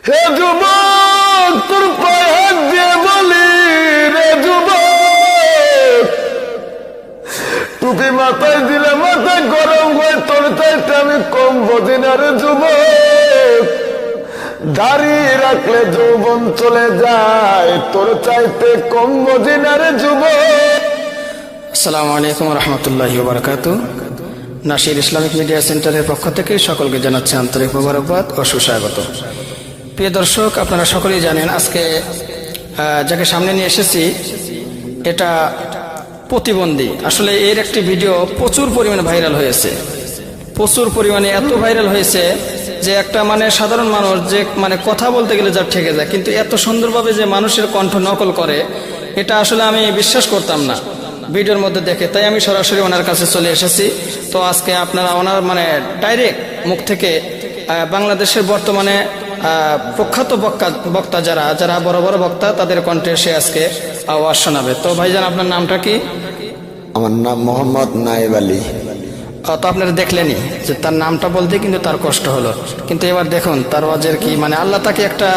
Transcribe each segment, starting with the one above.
হে যুবক তোর পায়ে হাত দিয়ে বলি রে যুবক, টুপি মাথায় দিলে মাথা গরম হয়, তোর চাইতে আমি কম বুঝি না রে যুবক। দাঁড়িয়ে রাখলে যৌবন চলে যায়, তোর চাইতে কম বুঝি না রে যুবক। আসসালামু আলাইকুম রহমতুল্লাহি ওয়া বারাকাতুহু। নাসির ইসলামিক মিডিয়া সেন্টারের পক্ষ থেকে সকলকে জানাচ্ছি আন্তরিক মোবারকবাদ ও সুস্বাগত। প্রিয় দর্শক, আপনারা সকলেই জানেন আজকে যাকে সামনে নিয়ে এসেছি এটা প্রতিবন্ধী। আসলে এর একটি ভিডিও প্রচুর পরিমাণে ভাইরাল হয়েছে, প্রচুর পরিমাণে এত ভাইরাল হয়েছে যে একটা সাধারণ মানুষ যে কথা বলতে গেলে যা ঠেকে যায়, কিন্তু এত সুন্দরভাবে যে মানুষের কণ্ঠ নকল করে এটা আসলে আমি বিশ্বাস করতাম না ভিডিওর মধ্যে দেখে। তাই আমি সরাসরি ওনার কাছে চলে এসেছি। তো আজকে আপনারা ওনার ডাইরেক্ট মুখ থেকে বাংলাদেশের বর্তমানে প্রখ্যাত বক্তা যারা বড় বড় বক্তা তাদের কণ্ঠে সে আজকে আওয়াজ শোনাবে। তো ভাইজান, আপনার নামটা কি? আমার নাম মোহাম্মদ নায়েব আলী। তো আপনারা দেখলেনই যে তার নামটা বলতে কিন্তু তার কষ্ট হলো, কিন্তু এবার দেখুন তার ওয়াজের কি আল্লাহ তাকে একটা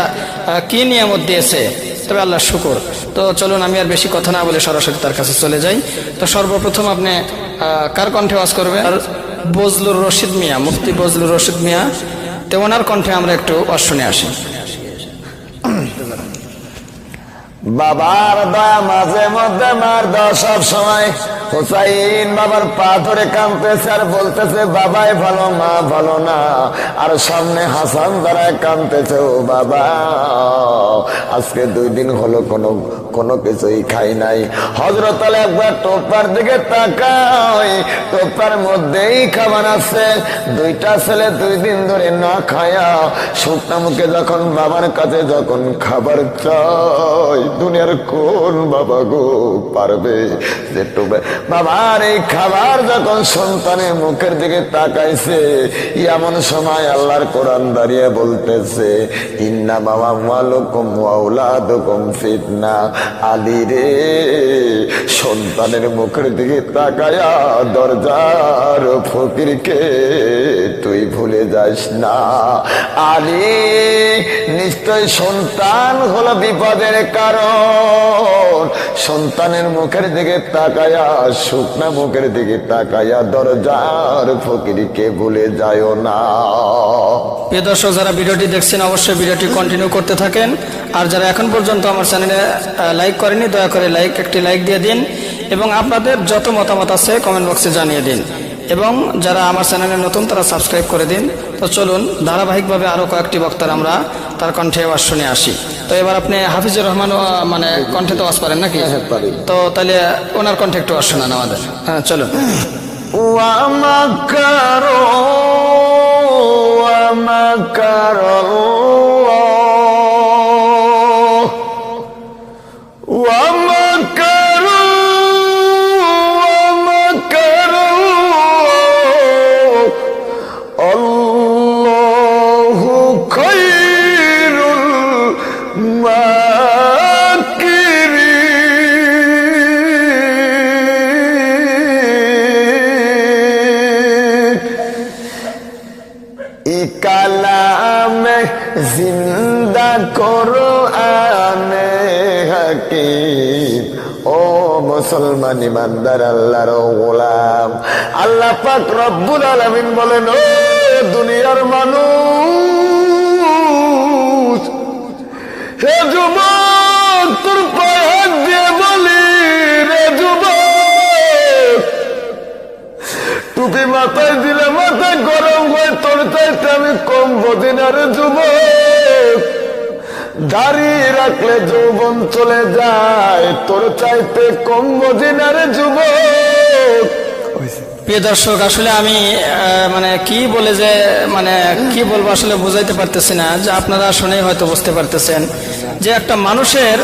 কি নিয়ামত দিয়েছে, তবে আল্লাহ শুকর। তো চলুন আমি আর বেশি কথা না বলে সরাসরি তার কাছে চলে যাই। তো সর্বপ্রথম আপনি কার কণ্ঠে ওয়াজ করবেন? বজলুর রশিদ মিয়া, মুফতি বজলুর রশিদ মিয়া। তো ওনার কণ্ঠে আমরা একটু ওয়াজ শুনে আসি। বাবার দয়া মাঝে মধ্যে মার দয়া সব সময়। হুসাইন বাবার পা ধরে কাঁদতেছে আর বলতেছে বাবাই ভালো মা ভালো না, আর সামনে হাসান দাঁড়ায় কাঁদতেছে ও বাবা আজকে 2 দিন হলো কোনো কিছুই খাই নাই। হযরত আলী একবার টোপার দিকে তাকায়, টোপার মধ্যেই খাবার আছে। 2টা ছেলে 2 দিন ধরে না খায়া শুকনা মুখে যখন বাবার কাছে যখন খাবার চায়, দুনিয়ার কোন বাবা গো পারবে যে টোপে বাবার এই খাবার যখন সন্তানের মুখের দিকে তাকাইছে, এমন সময় আল্লাহর কোরআন দাঁড়িয়ে বলতেছে ইন্নামা আমওয়ালুকুম ওয়া আওলাদুকুম ফিতনা। আলী রে, সন্তানের মুখের দিকে তাকায়া দরজার ফকিরকে তুই ভুলে যাস না। আলী, নিশ্চয় সন্তান হলো বিপদের কারণ। সন্তানের মুখের দিকে তাকায়া, শুকনা মুখের দিকে তাকায়া দরজার ফকিরকে ভুলে যায়ও না। প্রিয় দর্শক, যারা ভিডিওটি দেখছেন অবশ্যই ভিডিওটি কন্টিনিউ করতে থাকেন। আর যারা এখন পর্যন্ত আমার চ্যানেলে লাইক করেনি, দয়া করে একটি লাইক দিয়ে দিন এবং আপনাদের যত মতামত আছে কমেন্ট বক্সে জানিয়ে দিন। এবং যারা আমার চ্যানেলে নতুন তারা সাবস্ক্রাইব করে দিন। তো চলুন ধারাবাহিকভাবে আরো কয়েকটি বক্তার আমরা তার কণ্ঠে আওয়াজ শুনে আসি। তো এবার আপনি হাফিজুর রহমান কণ্ঠে তো আওয়াজ পারেন নাকি? তো তাহলে ওনার কণ্ঠে একটু আওয়াজ শোনান আমাদের। হ্যাঁ, চলুন। কালামে জিন্দা কোরআনে হাকিম। ও মুসলমান ইমানদার আল্লাহর গোলাম, আল্লাহ পাক রব্বুল আলামিন বলেন ও দুনিয়ার মানুষ, হে যুবক তোর পায়ে হাত দিয়ে বলি রে যুবক, টুপি মাথায় দিলে মাথা গরম হয়, তোর চাইতে আমি কম বুঝি না রে যুবক। দাঁড়িয়ে রাখলে যৌবন চলে যায়, তোর চাইতে কম বুঝি না রে যুবক। প্রিয় দর্শক, আসলে আমি কি বলে যে কি বলবো আসলে বুঝাইতে পারতেছি না, যে আপনারা শুনেই হয়তো বুঝতে পারতেছেন যে একটা মানুষের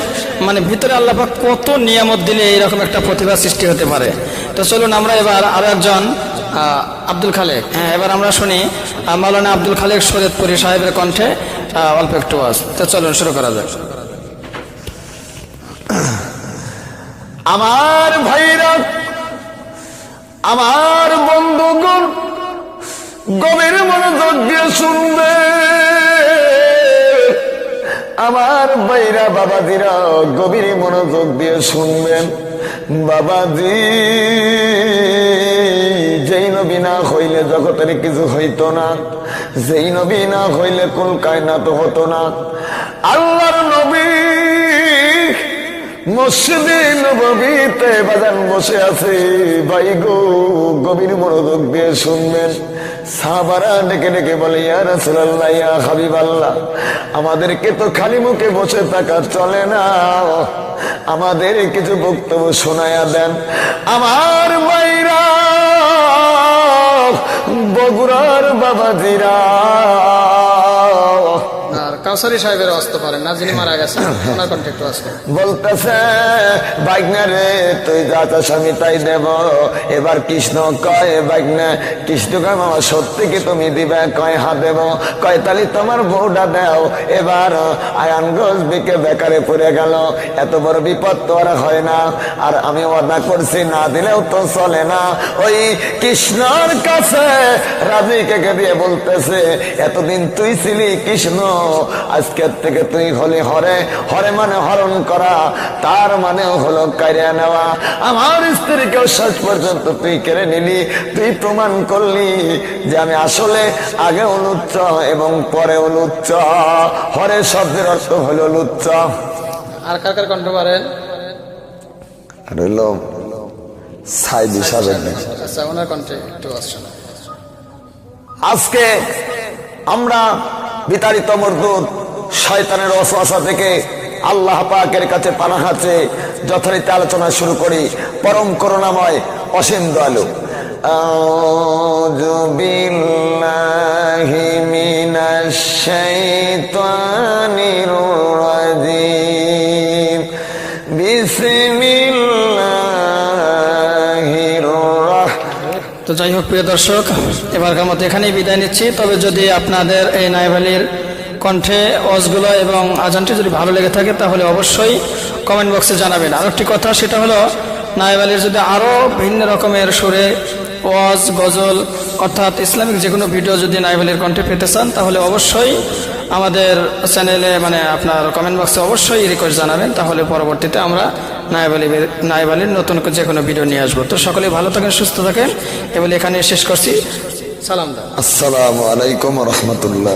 ভিতরে আল্লাহ পাক কত নিয়ামত দিলে এইরকম একটা প্রতিভা সৃষ্টি হতে পারে। তো চলুন আমরা এবার আরো একজন আব্দুল খালেক, এবার আমরা শুনি মাওলানা আব্দুল খালেক শরীয়তপুরী সাহেবের কণ্ঠে অল্প একটু ওয়াজ। তো চলুন শুরু করা যাক। আমার ভাইরা, আমার বন্ধুগণ, গভীর মনোযোগ দিয়ে শুনবে। আমার বাইরা বাবাজিরা গভীর মনোযোগ দিয়ে শুনবেন। বাবাজি, যেই নবী না হইলে জগতের কিছু হইতো না, যেই নবী না হইলে কুল কায়নাত হতো না। আল্লাহর নবী মসজিদে নববীতে বাজান বসে আছে। ভাই গো, গভীর মনোযোগ দিয়ে শুনবেন। সাহাবারা ডেকে ডেকে বলে, ইয়া রাসূলুল্লাহ, ইয়া হাবিবাল্লাহ, আমাদেরকে তো খালি মুখে বসে থাকা চলে না, আমাদের কিছু বক্তব্য শোনায়া দেন। আমার মাইরা বগুড়ার বাবাজিরা, আর কাউসারি সাহেবের আসতে পারেন না, যিনি মারা গেছেন, ওনার কন্ট্যাক্ট আসবে। বলতেছে, বাইগনা রে তুই যা চাস আমি তাই দেব। এবার কৃষ্ণ কয়, বাইগনা কৃষ্ণ কয়, মামা সত্যি কি তুমি দিবে? কয় হা দেব। কয় তালি তোমার বউটা দেও। এবার আয়ান গজবিকে বেকারে পড়ে গেল। এত বড় বিপদ তো আর হয় না, আর আমি ওয়াদা করছি না দিলেও তো চলে না। ওই কৃষ্ণর কাছে রাজিকে দিয়ে বলতেছে, এতদিন তুই ছিলি কৃষ্ণ, আজকের থেকে তুই হলি হরে। হরে মানে হরণ করা, তার মানে হলো কাইরা নেওয়া। আমার স্ত্রীকেও শেষ পর্যন্ত তুই কেড়ে নিলি। তুই প্রমাণ করলি যে আমি আসলে আগে লুচ্চ এবং পরে লুচ্চ। হরে শব্দের অর্থ হলো লুচ্চ। আর কার কার কণ্ঠ পারেন? রইল সাইদ হিসাবে। আচ্ছা, ওনার কণ্ঠে একটু আসছে না। আজকে আমরা বিতাড়িত মরদুদ শয়তানের ওয়াসওয়াসা থেকে আল্লাহ পাকের কাছে পানাহ চেয়ে যথারীতি আলোচনা শুরু করি। পরম করুণাময় অসীম দয়ালু। আউযু বিল্লাহি মিনাশ শাইতানির রাজিম। বিসমিল্লাহির রাহমানির। তো যাই হোক, প্রিয় দর্শক, এবারকার মতো এখানেই বিদায় নিচ্ছি। তবে যদি আপনাদের এই নায়েব আলীর কণ্ঠে ওয়াজগুলো এবং আজানটি যদি ভালো লেগে থাকে, তাহলে অবশ্যই কমেন্ট বক্সে জানাবেন। আর একটি কথা, সেটা হলো নায়েব আলীর যদি আরও ভিন্ন রকমের সুরে ওয়াজ, গজল অর্থাৎ ইসলামিক যে কোনো ভিডিও যদি নায়েব আলীর কণ্ঠে পেতে চান, তাহলে অবশ্যই আমাদের চ্যানেলে মানে আপনার কমেন্ট বক্সে অবশ্যই রিকোয়েস্ট জানাবেন। তাহলে পরবর্তীতে আমরা নায়েব আলীর নতুন যে কোনো ভিডিও নিয়ে আসবো। তো সকলেই ভালো থাকেন, সুস্থ থাকেন, এগুলি এখানে শেষ করছি। সালাম দাও। আসসালামু আলাইকুম ওয়া রাহমাতুল্লাহ।